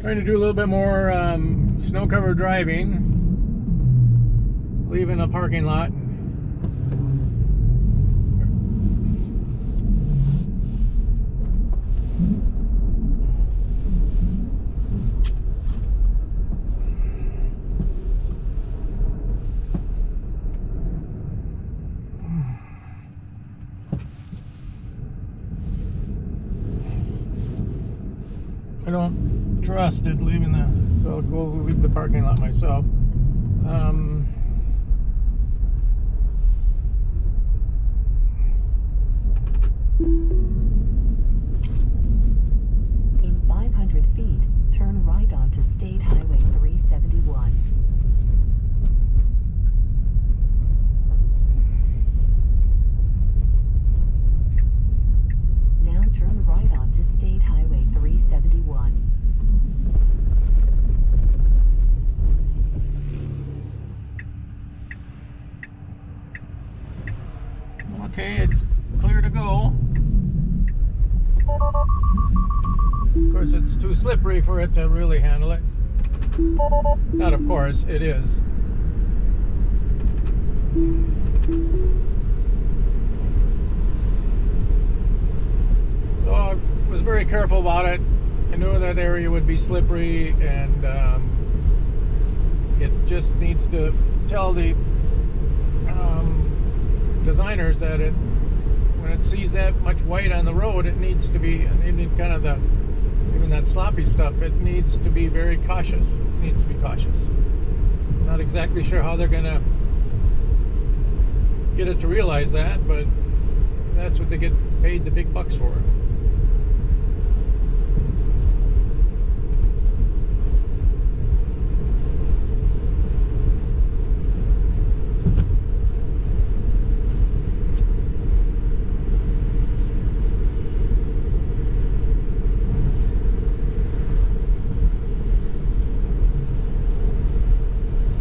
Trying to do a little bit more snow cover driving, leaving a parking lot. I don't trust it leaving the, so I'll go leave the parking lot myself. In 500 feet, turn right onto State Highway 371. Now turn right onto State Highway 371. Okay, it's clear to go. Of course, it's too slippery for it to really handle it. Not of course, it is. So I was very careful about it. I knew that area would be slippery, and it just needs to tell the designers that when it sees that much white on the road, it needs to be, and even kind of even that sloppy stuff, it needs to be very cautious. It needs to be cautious. I'm not exactly sure how they're gonna get it to realize that, but that's what they get paid the big bucks for.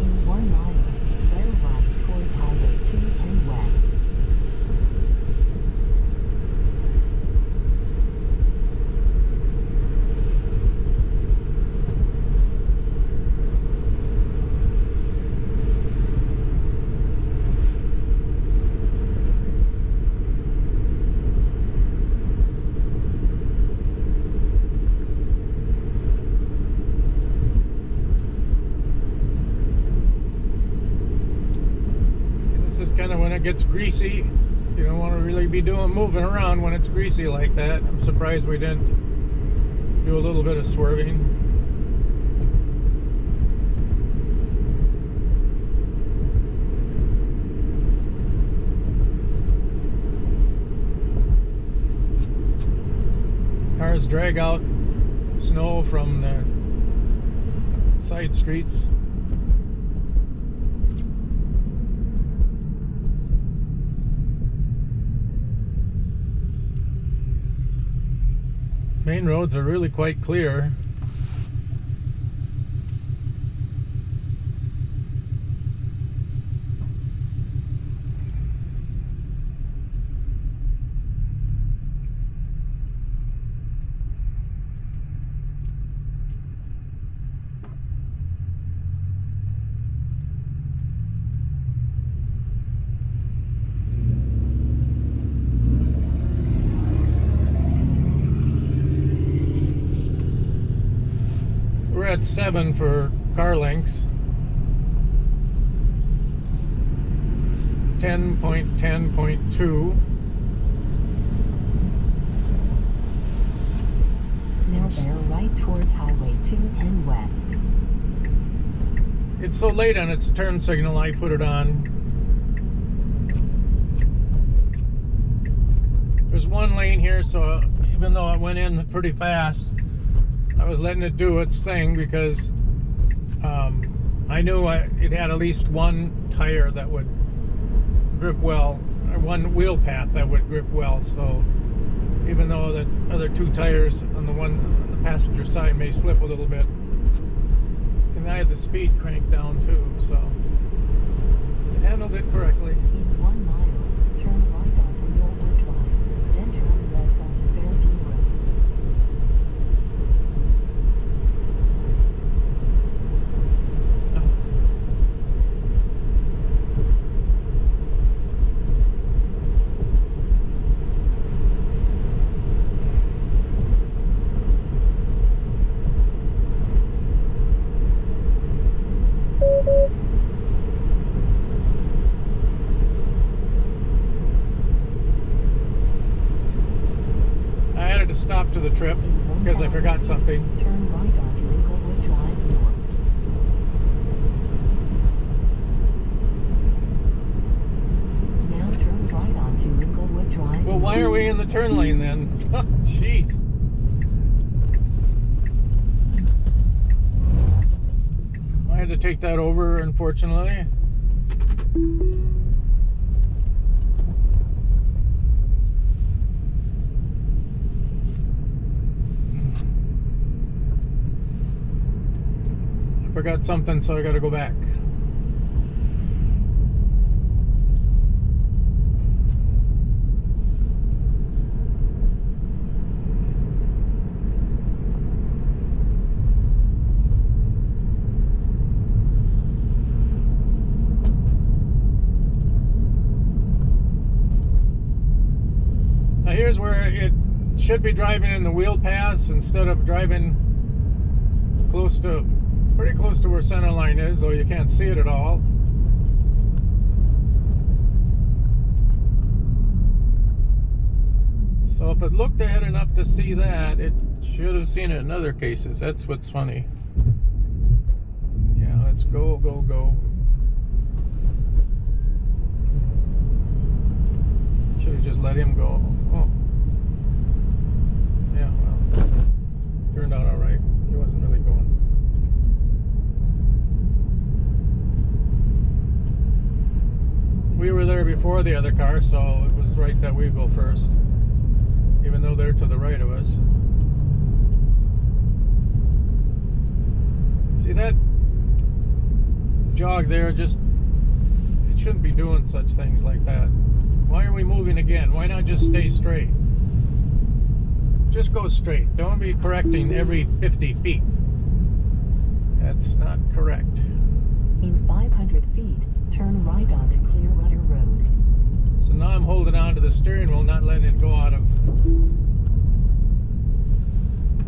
In 1 mile, bear right towards Highway 210 West. This is kind of when it gets greasy. You don't want to really be moving around when it's greasy like that. I'm surprised we didn't do a little bit of swerving. Cars drag out snow from the side streets. Main roads are really quite clear. We're at 7 for car lengths. 10.10.2. Now bear right towards Highway 210 West. It's so late on its turn signal, I put it on. There's one lane here, so even though it went in pretty fast, I was letting it do its thing because I knew it had at least one tire that would grip well, or one wheel path that would grip well. So even though the other two tires on the passenger side may slip a little bit, and I had the speed cranked down too, so it handled it correctly. In 1 mile, turn right onto Millwood Drive, then turn left onto Fairview Road. stop to the trip In because I 1,000 forgot feet, something. Turn right onto Inglewood Drive North. Now turn right onto Inglewood Drive Well, why are we in the turn lane then? Jeez. I had to take that over, unfortunately. I forgot something, so I got to go back. Now here's where it should be driving in the wheel paths instead of driving pretty close to where center line is, though you can't see it at all. So if it looked ahead enough to see that, it should have seen it in other cases. That's what's funny. Yeah, let's go, go, go. Should have just let him go. Oh. Yeah, well, turned out all right. He wasn't really going. We were there before the other car, so it was right that we go first, even though they're to the right of us. See that jog there, just, it shouldn't be doing such things like that. Why are we moving again? Why not just stay straight? Just go straight. Don't be correcting every 50 feet. That's not correct. In 500 feet, turn right onto Clearwater Road. So now I'm holding on to the steering wheel, not letting it go out of...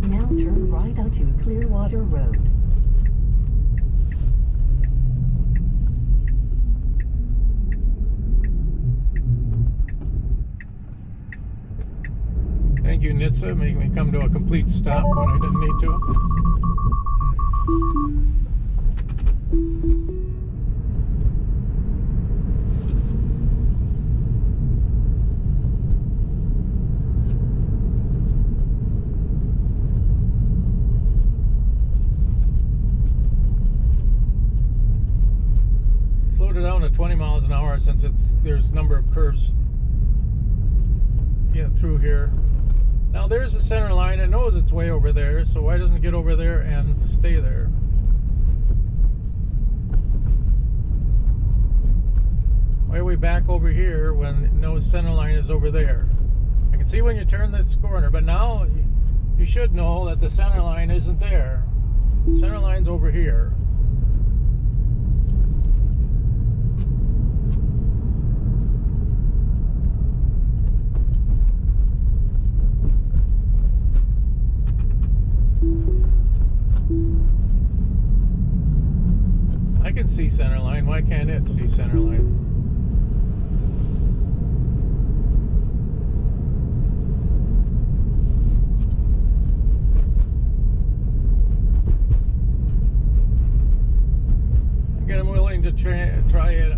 Now turn right onto Clearwater Road. Thank you, Nitsa, making me come to a complete stop when I didn't need to. Slowed it down to 20 miles an hour since there's a number of curves through here. Now there's the center line. It knows it's way over there, so why doesn't it get over there and stay there? Why are we back over here when it knows center line is over there? I can see when you turn this corner, but now you should know that the center line isn't there. Center line's over here. I can see center line. Why can't it see center line? Again, I'm willing to try it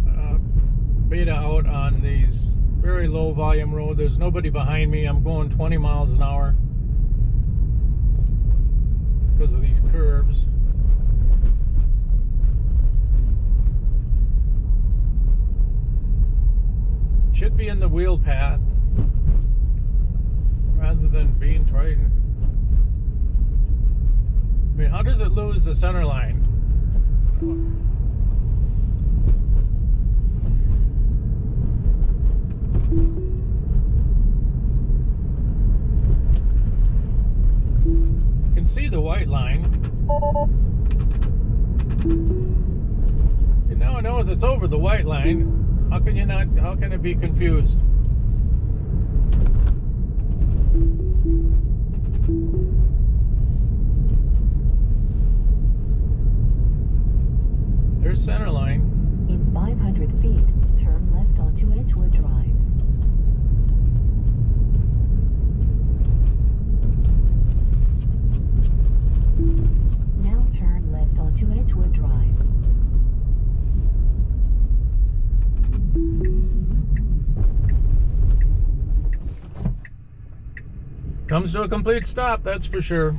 beta out on these very low volume road. There's nobody behind me. I'm going 20 miles an hour because of these curves. Should be in the wheel path rather than being tried. I mean, how does it lose the center line? You can see the white line. It now knows it's over the white line. How can you not? How can it be confused? There's center line. In 500 feet, turn left onto Edgewood Drive. Edgewood Drive. Comes to a complete stop, that's for sure.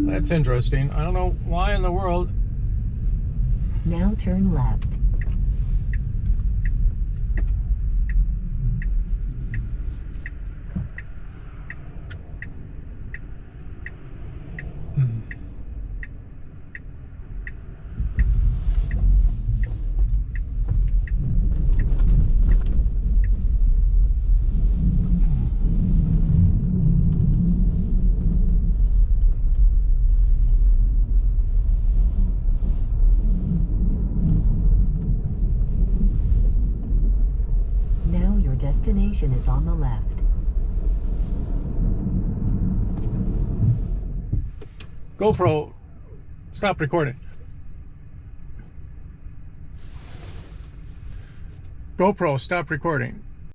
That's interesting. I don't know why in the world. Now turn left. Now your destination is on the left. GoPro, stop recording. GoPro, stop recording.